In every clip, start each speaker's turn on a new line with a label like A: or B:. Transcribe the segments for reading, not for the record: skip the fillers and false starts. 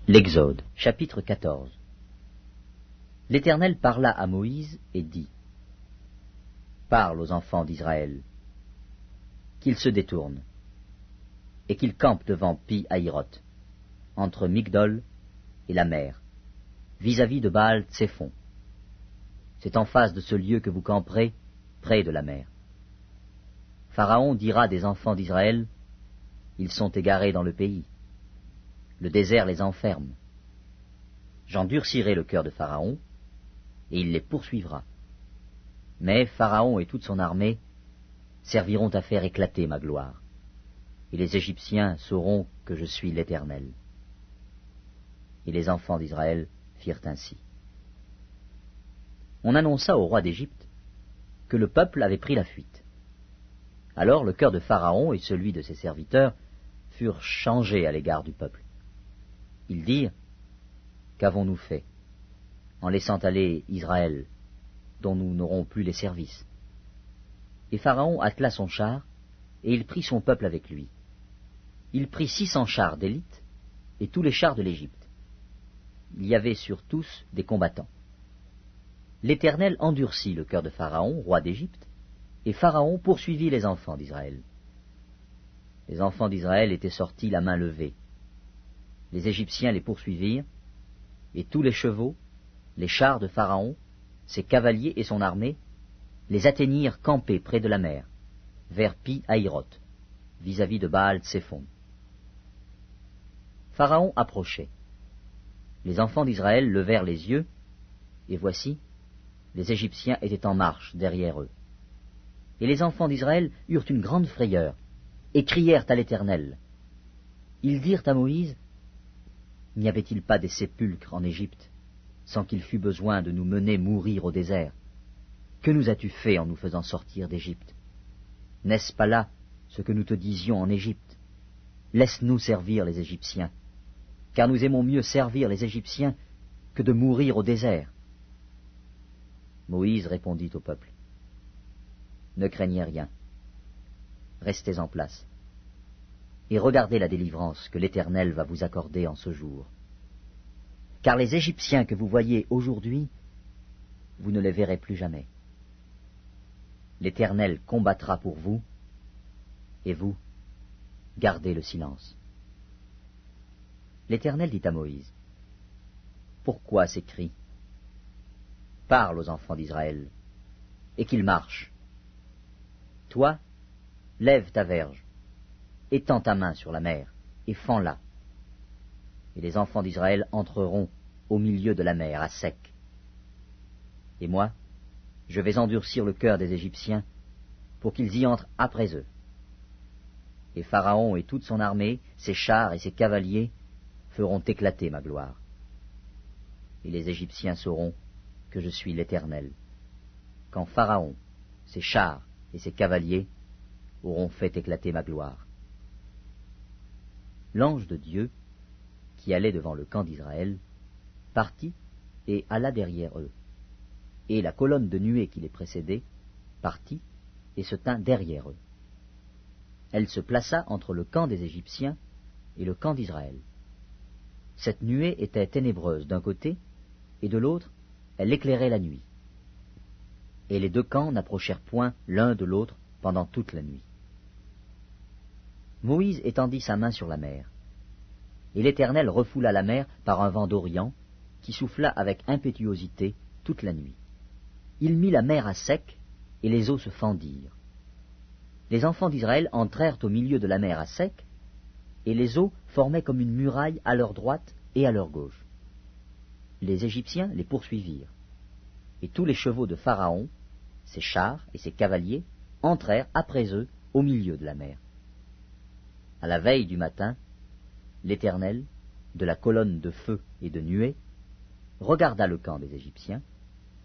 A: L'Exode, chapitre 14. L'Éternel parla à Moïse et dit : Parle aux enfants d'Israël, qu'ils se détournent, et qu'ils campent devant Pi-Hahiroth, entre Migdol et la mer, vis-à-vis de Baal-Tsephon. C'est en face de ce lieu que vous camperez, près de la mer. Pharaon dira des enfants d'Israël : Ils sont égarés dans le pays. Le désert les enferme. J'endurcirai le cœur de Pharaon, et il les poursuivra. Mais Pharaon et toute son armée serviront à faire éclater ma gloire, et les Égyptiens sauront que je suis l'Éternel. Et les enfants d'Israël firent ainsi. On annonça au roi d'Égypte que le peuple avait pris la fuite. Alors le cœur de Pharaon et celui de ses serviteurs furent changés à l'égard du peuple. Ils dirent : Qu'avons-nous fait, en laissant aller Israël, dont nous n'aurons plus les services ? Et Pharaon attela son char, et il prit son peuple avec lui. Il prit 600 chars d'élite, et tous les chars de l'Égypte. Il y avait sur tous des combattants. L'Éternel endurcit le cœur de Pharaon, roi d'Égypte, et Pharaon poursuivit les enfants d'Israël. Les enfants d'Israël étaient sortis la main levée. Les Égyptiens les poursuivirent, et tous les chevaux, les chars de Pharaon, ses cavaliers et son armée, les atteignirent campés près de la mer, vers Pi-Hahiroth, vis-à-vis de Baal-Tsephon. Pharaon approchait. Les enfants d'Israël levèrent les yeux, et voici, les Égyptiens étaient en marche derrière eux. Et les enfants d'Israël eurent une grande frayeur, et crièrent à l'Éternel. Ils dirent à Moïse : N'y avait-il pas des sépulcres en Égypte, sans qu'il fût besoin de nous mener mourir au désert ? Que nous as-tu fait en nous faisant sortir d'Égypte ? N'est-ce pas là ce que nous te disions en Égypte ? Laisse-nous servir les Égyptiens, car nous aimons mieux servir les Égyptiens que de mourir au désert. Moïse répondit au peuple : Ne craignez rien, restez en place, et regardez la délivrance que l'Éternel va vous accorder en ce jour. Car les Égyptiens que vous voyez aujourd'hui, vous ne les verrez plus jamais. L'Éternel combattra pour vous, et vous, gardez le silence. L'Éternel dit à Moïse : Pourquoi ces cris ? Parle aux enfants d'Israël, et qu'ils marchent. Toi, lève ta verge, étends ta main sur la mer, et fends-la. Et les enfants d'Israël entreront au milieu de la mer, à sec. Et moi, je vais endurcir le cœur des Égyptiens, pour qu'ils y entrent après eux. Et Pharaon et toute son armée, ses chars et ses cavaliers, feront éclater ma gloire. Et les Égyptiens sauront que je suis l'Éternel, quand Pharaon, ses chars et ses cavaliers auront fait éclater ma gloire. L'ange de Dieu, qui allait devant le camp d'Israël, partit et alla derrière eux. Et la colonne de nuée qui les précédait partit et se tint derrière eux. Elle se plaça entre le camp des Égyptiens et le camp d'Israël. Cette nuée était ténébreuse d'un côté, et de l'autre, elle éclairait la nuit. Et les deux camps n'approchèrent point l'un de l'autre pendant toute la nuit. Moïse étendit sa main sur la mer, et l'Éternel refoula la mer par un vent d'Orient, qui souffla avec impétuosité toute la nuit. Il mit la mer à sec, et les eaux se fendirent. Les enfants d'Israël entrèrent au milieu de la mer à sec, et les eaux formaient comme une muraille à leur droite et à leur gauche. Les Égyptiens les poursuivirent, et tous les chevaux de Pharaon, ses chars et ses cavaliers, entrèrent après eux au milieu de la mer. À la veille du matin, l'Éternel, de la colonne de feu et de nuée, regarda le camp des Égyptiens,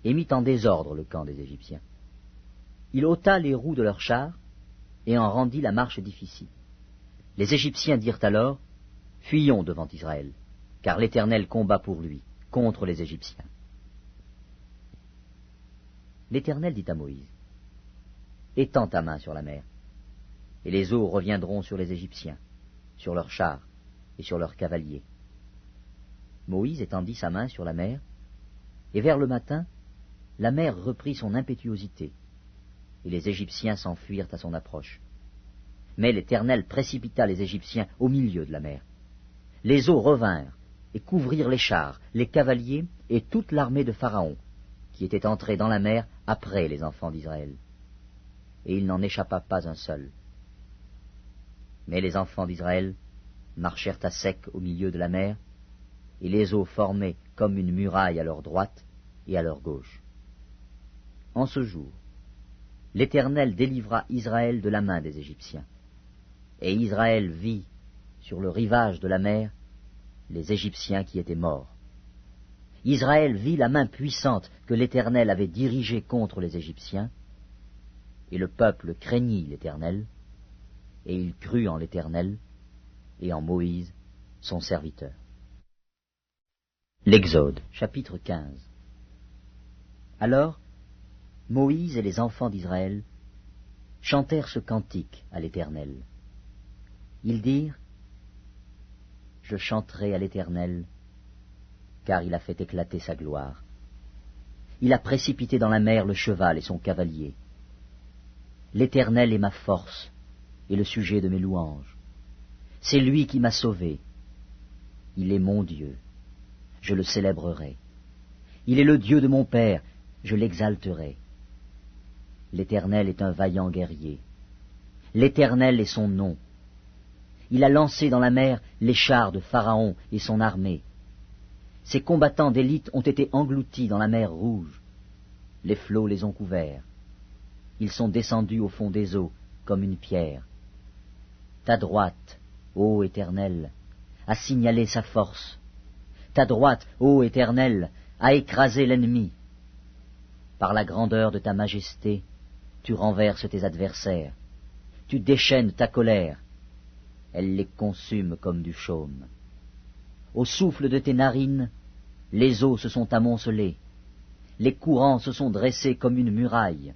A: et mit en désordre le camp des Égyptiens. Il ôta les roues de leurs chars, et en rendit la marche difficile. Les Égyptiens dirent alors : Fuyons devant Israël, car l'Éternel combat pour lui, contre les Égyptiens. L'Éternel dit à Moïse : Étends ta main sur la mer, et les eaux reviendront sur les Égyptiens, sur leurs chars et sur leurs cavaliers. Moïse étendit sa main sur la mer, et vers le matin, la mer reprit son impétuosité, et les Égyptiens s'enfuirent à son approche. Mais l'Éternel précipita les Égyptiens au milieu de la mer. Les eaux revinrent et couvrirent les chars, les cavaliers et toute l'armée de Pharaon, qui était entrée dans la mer après les enfants d'Israël. Et il n'en échappa pas un seul. Mais les enfants d'Israël marchèrent à sec au milieu de la mer, et les eaux formaient comme une muraille à leur droite et à leur gauche. En ce jour, l'Éternel délivra Israël de la main des Égyptiens. Et Israël vit, sur le rivage de la mer, les Égyptiens qui étaient morts. Israël vit la main puissante que l'Éternel avait dirigée contre les Égyptiens, et le peuple craignit l'Éternel, et il crut en l'Éternel et en Moïse, son serviteur. L'Exode, chapitre 15. Alors, Moïse et les enfants d'Israël chantèrent ce cantique à l'Éternel. Ils dirent, « Je chanterai à l'Éternel, car il a fait éclater sa gloire. Il a précipité dans la mer le cheval et son cavalier. L'Éternel est ma force et le sujet de mes louanges. C'est lui qui m'a sauvé. Il est mon Dieu. Je le célébrerai. Il est le Dieu de mon Père. Je l'exalterai. L'Éternel est un vaillant guerrier. L'Éternel est son nom. Il a lancé dans la mer les chars de Pharaon et son armée. Ses combattants d'élite ont été engloutis dans la mer Rouge. Les flots les ont couverts. Ils sont descendus au fond des eaux comme une pierre. Ta droite, ô Éternel, a signalé sa force. Ta droite, ô Éternel, a écrasé l'ennemi. Par la grandeur de ta majesté, tu renverses tes adversaires. Tu déchaînes ta colère. Elle les consume comme du chaume. Au souffle de tes narines, les eaux se sont amoncelées. Les courants se sont dressés comme une muraille.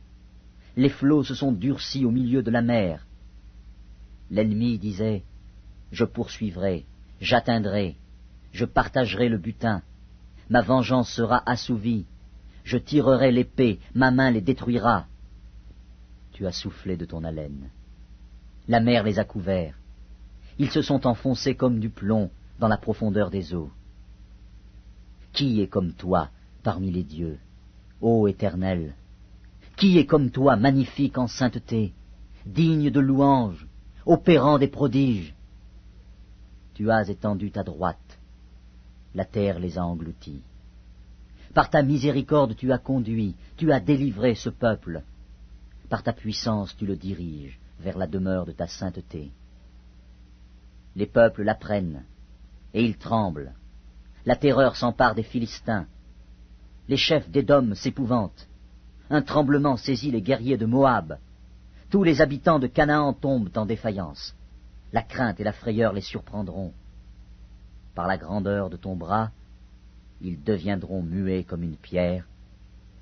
A: Les flots se sont durcis au milieu de la mer. L'ennemi disait, « Je poursuivrai, j'atteindrai, je partagerai le butin. Ma vengeance sera assouvie. Je tirerai l'épée, ma main les détruira. » Tu as soufflé de ton haleine. La mer les a couverts. Ils se sont enfoncés comme du plomb dans la profondeur des eaux. Qui est comme toi parmi les dieux, ô Éternel? Qui est comme toi magnifique en sainteté, digne de louange, opérant des prodiges? Tu as étendu ta droite, la terre les a engloutis. Par ta miséricorde tu as conduit, tu as délivré ce peuple. Par ta puissance tu le diriges vers la demeure de ta sainteté. Les peuples l'apprennent, et ils tremblent. La terreur s'empare des Philistins. Les chefs d'Édom s'épouvantent. Un tremblement saisit les guerriers de Moab. Tous les habitants de Canaan tombent en défaillance. La crainte et la frayeur les surprendront. Par la grandeur de ton bras, ils deviendront muets comme une pierre,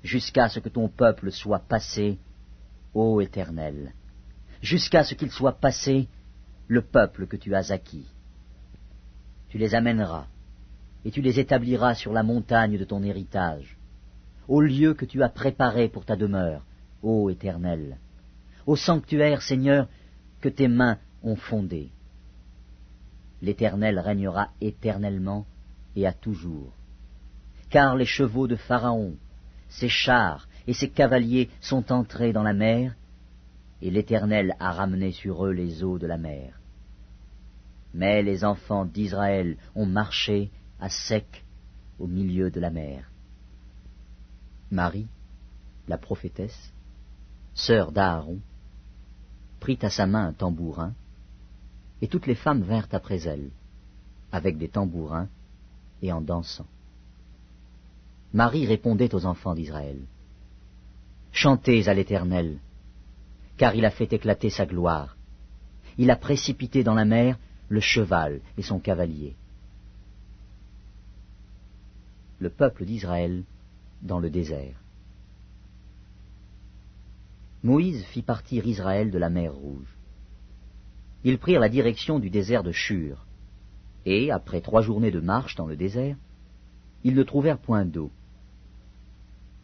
A: jusqu'à ce que ton peuple soit passé, ô Éternel, jusqu'à ce qu'il soit passé, le peuple que tu as acquis. Tu les amèneras, et tu les établiras sur la montagne de ton héritage, au lieu que tu as préparé pour ta demeure, ô Éternel, au sanctuaire, Seigneur, que tes mains ont fondé. L'Éternel régnera éternellement et à toujours. Car les chevaux de Pharaon, ses chars et ses cavaliers sont entrés dans la mer, et l'Éternel a ramené sur eux les eaux de la mer. Mais les enfants d'Israël ont marché à sec au milieu de la mer. Marie, la prophétesse, sœur d'Aaron, prit à sa main un tambourin, et toutes les femmes vinrent après elle, avec des tambourins et en dansant. Marie répondait aux enfants d'Israël, « Chantez à l'Éternel, car il a fait éclater sa gloire. Il a précipité dans la mer le cheval et son cavalier. » Le peuple d'Israël dans le désert. Moïse fit partir Israël de la mer Rouge. Ils prirent la direction du désert de Shur, et, après 3 journées de marche dans le désert, ils ne trouvèrent point d'eau.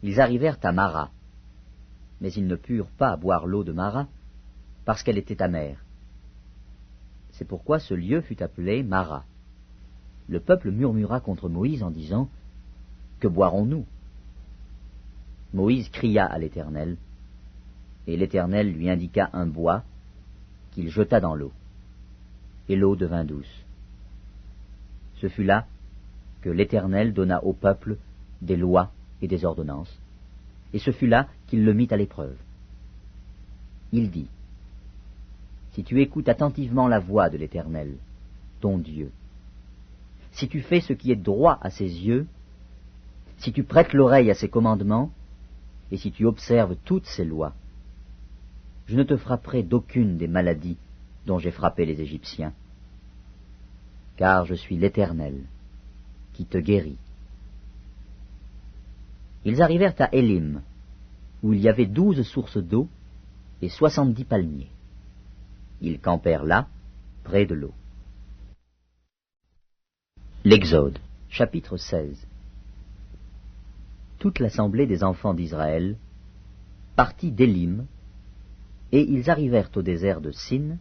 A: Ils arrivèrent à Mara, mais ils ne purent pas boire l'eau de Mara, parce qu'elle était amère. C'est pourquoi ce lieu fut appelé Mara. Le peuple murmura contre Moïse en disant, « Que boirons-nous » Moïse cria à l'Éternel, et l'Éternel lui indiqua un bois qu'il jeta dans l'eau, et l'eau devint douce. Ce fut là que l'Éternel donna au peuple des lois et des ordonnances, et ce fut là qu'il le mit à l'épreuve. Il dit, « Si tu écoutes attentivement la voix de l'Éternel, ton Dieu, si tu fais ce qui est droit à ses yeux, si tu prêtes l'oreille à ses commandements, et si tu observes toutes ses lois, je ne te frapperai d'aucune des maladies dont j'ai frappé les Égyptiens, car je suis l'Éternel qui te guérit. » Ils arrivèrent à Élim, où il y avait 12 sources d'eau et 70 palmiers. Ils campèrent là, près de l'eau. L'Exode, chapitre 16. Toute l'assemblée des enfants d'Israël partit d'Élim, et ils arrivèrent au désert de Sin,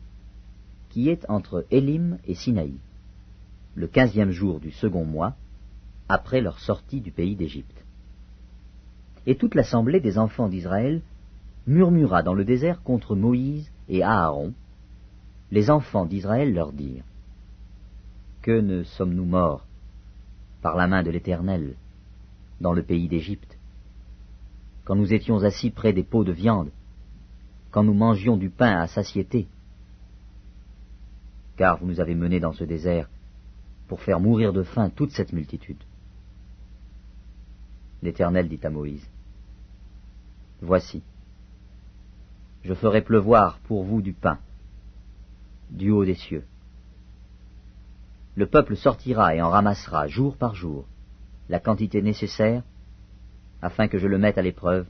A: qui est entre Élim et Sinaï, le 15e jour du second mois, après leur sortie du pays d'Égypte. Et toute l'assemblée des enfants d'Israël murmura dans le désert contre Moïse et Aaron. Les enfants d'Israël leur dirent, « Que ne sommes-nous morts par la main de l'Éternel dans le pays d'Égypte, quand nous étions assis près des pots de viande, quand nous mangions du pain à satiété, car vous nous avez menés dans ce désert pour faire mourir de faim toute cette multitude. » L'Éternel dit à Moïse, « Voici, je ferai pleuvoir pour vous du pain, du haut des cieux. Le peuple sortira et en ramassera jour par jour la quantité nécessaire, afin que je le mette à l'épreuve,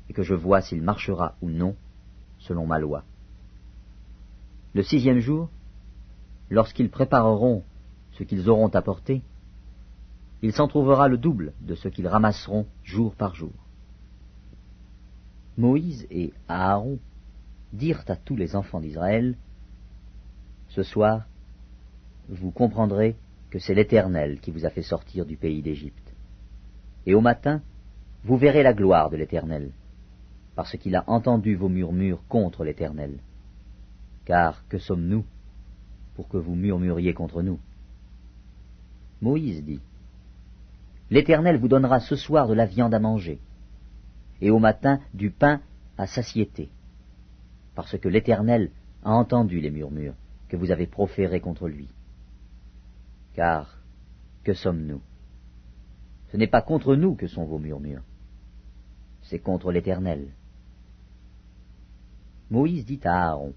A: et que je voie s'il marchera ou non, selon ma loi. Le 6e jour, lorsqu'ils prépareront ce qu'ils auront apporté, il s'en trouvera le double de ce qu'ils ramasseront jour par jour. » Moïse et Aaron dirent à tous les enfants d'Israël, « Ce soir, vous comprendrez que c'est l'Éternel qui vous a fait sortir du pays d'Égypte. Et au matin, vous verrez la gloire de l'Éternel, parce qu'il a entendu vos murmures contre l'Éternel. Car que sommes-nous pour que vous murmuriez contre nous » Moïse dit, « L'Éternel vous donnera ce soir de la viande à manger, et au matin du pain à satiété, parce que l'Éternel a entendu les murmures que vous avez proférés contre lui. Car que sommes-nous? Ce n'est pas contre nous que sont vos murmures, c'est contre l'Éternel. » Moïse dit à Aaron,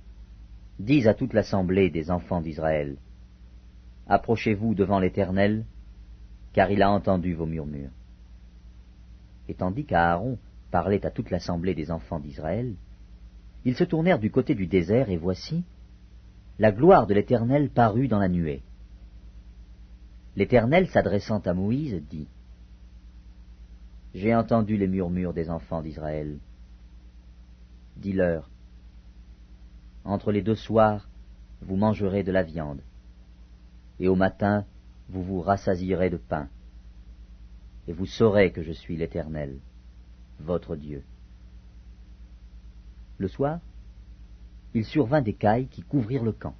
A: « Dis à toute l'assemblée des enfants d'Israël, approchez-vous devant l'Éternel, car il a entendu vos murmures. » Et tandis qu'Aaron parlait à toute l'assemblée des enfants d'Israël, ils se tournèrent du côté du désert, et voici, la gloire de l'Éternel parut dans la nuée. L'Éternel, s'adressant à Moïse, dit, « J'ai entendu les murmures des enfants d'Israël. Dis-leur, entre les 2 soirs, vous mangerez de la viande, et au matin, vous vous rassasierez de pain, et vous saurez que je suis l'Éternel, votre Dieu. » Le soir, il survint des cailles qui couvrirent le camp,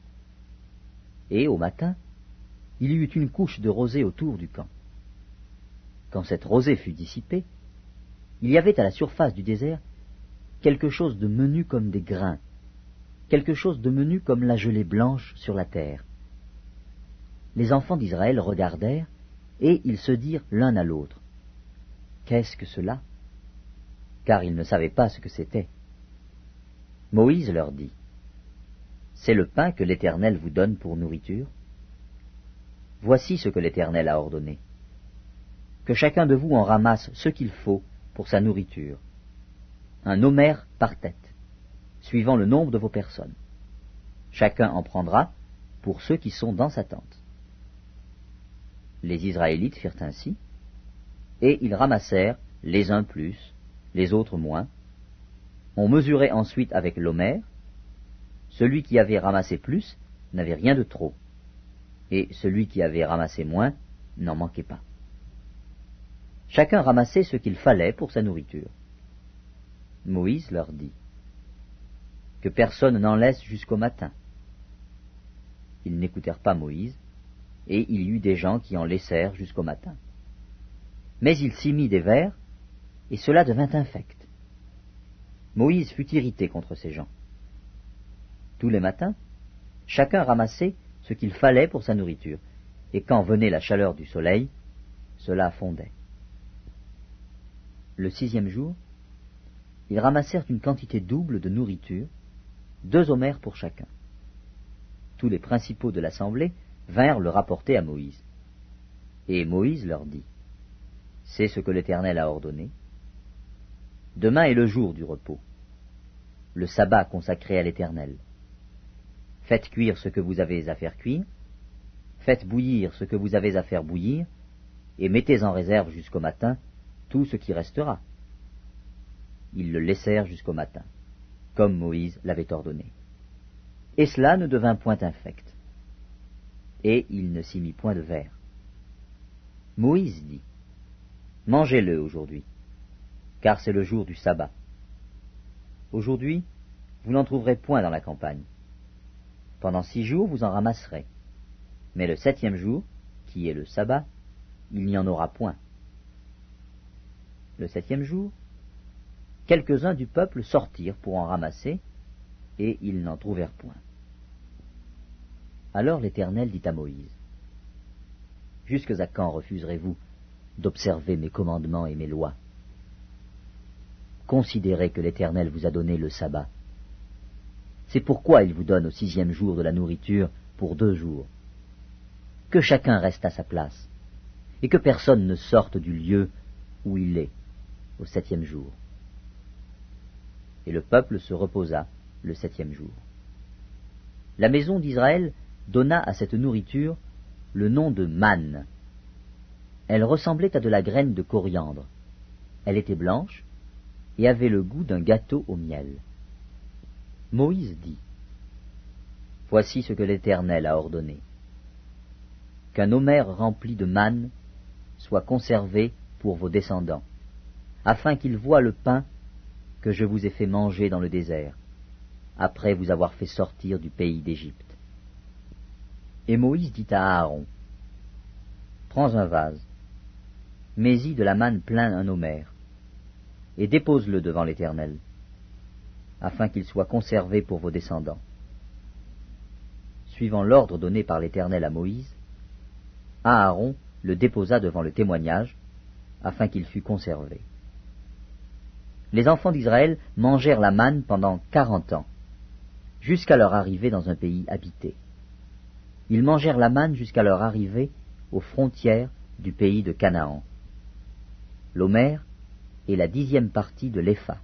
A: et au matin, il y eut une couche de rosée autour du camp. Quand cette rosée fut dissipée, il y avait à la surface du désert quelque chose de menu comme des grains, quelque chose de menu comme la gelée blanche sur la terre. Les enfants d'Israël regardèrent, et ils se dirent l'un à l'autre, « Qu'est-ce que cela ?» Car ils ne savaient pas ce que c'était. Moïse leur dit, « C'est le pain que l'Éternel vous donne pour nourriture. Voici ce que l'Éternel a ordonné. Que chacun de vous en ramasse ce qu'il faut pour sa nourriture, un homère par tête, suivant le nombre de vos personnes. Chacun en prendra pour ceux qui sont dans sa tente. » Les Israélites firent ainsi, et ils ramassèrent les uns plus, les autres moins. On mesurait ensuite avec l'homère. Celui qui avait ramassé plus n'avait rien de trop, et celui qui avait ramassé moins n'en manquait pas. Chacun ramassait ce qu'il fallait pour sa nourriture. Moïse leur dit que personne n'en laisse jusqu'au matin. Ils n'écoutèrent pas Moïse, et il y eut des gens qui en laissèrent jusqu'au matin. Mais il s'y mit des vers, et cela devint infect. Moïse fut irrité contre ces gens. Tous les matins, chacun ramassait ce qu'il fallait pour sa nourriture, et quand venait la chaleur du soleil, cela fondait. Le 6e jour, ils ramassèrent une quantité double de nourriture, 2 homères pour chacun. Tous les principaux de l'assemblée vinrent le rapporter à Moïse. Et Moïse leur dit, « C'est ce que l'Éternel a ordonné. Demain est le jour du repos, le sabbat consacré à l'Éternel. Faites cuire ce que vous avez à faire cuire, faites bouillir ce que vous avez à faire bouillir, et mettez en réserve jusqu'au matin tout ce qui restera. » Ils le laissèrent jusqu'au matin, comme Moïse l'avait ordonné. Et cela ne devint point infect. Et il ne s'y mit point de vers. Moïse dit, « Mangez-le aujourd'hui, car c'est le jour du sabbat. Aujourd'hui, vous n'en trouverez point dans la campagne. Pendant 6 jours, vous en ramasserez. Mais le 7e jour, qui est le sabbat, il n'y en aura point. » Le 7e jour, quelques-uns du peuple sortirent pour en ramasser, et ils n'en trouvèrent point. Alors l'Éternel dit à Moïse, « Jusques à quand refuserez-vous d'observer mes commandements et mes lois? Considérez que l'Éternel vous a donné le sabbat. C'est pourquoi il vous donne au 6e jour de la nourriture pour 2 jours. Que chacun reste à sa place, et que personne ne sorte du lieu où il est au 7e jour. » Et le peuple se reposa le 7e jour. La maison d'Israël donna à cette nourriture le nom de manne. Elle ressemblait à de la graine de coriandre. Elle était blanche et avait le goût d'un gâteau au miel. Moïse dit, « Voici ce que l'Éternel a ordonné. Qu'un homère rempli de manne soit conservé pour vos descendants, afin qu'ils voient le pain que je vous ai fait manger dans le désert, après vous avoir fait sortir du pays d'Égypte. » Et Moïse dit à Aaron, « Prends un vase, mets-y de la manne plein un homère, et dépose-le devant l'Éternel, afin qu'il soit conservé pour vos descendants. » Suivant l'ordre donné par l'Éternel à Moïse, Aaron le déposa devant le témoignage, afin qu'il fût conservé. Les enfants d'Israël mangèrent la manne pendant 40 ans, jusqu'à leur arrivée dans un pays habité. Ils mangèrent la manne jusqu'à leur arrivée aux frontières du pays de Canaan. L'homère est la 10e partie de l'épha.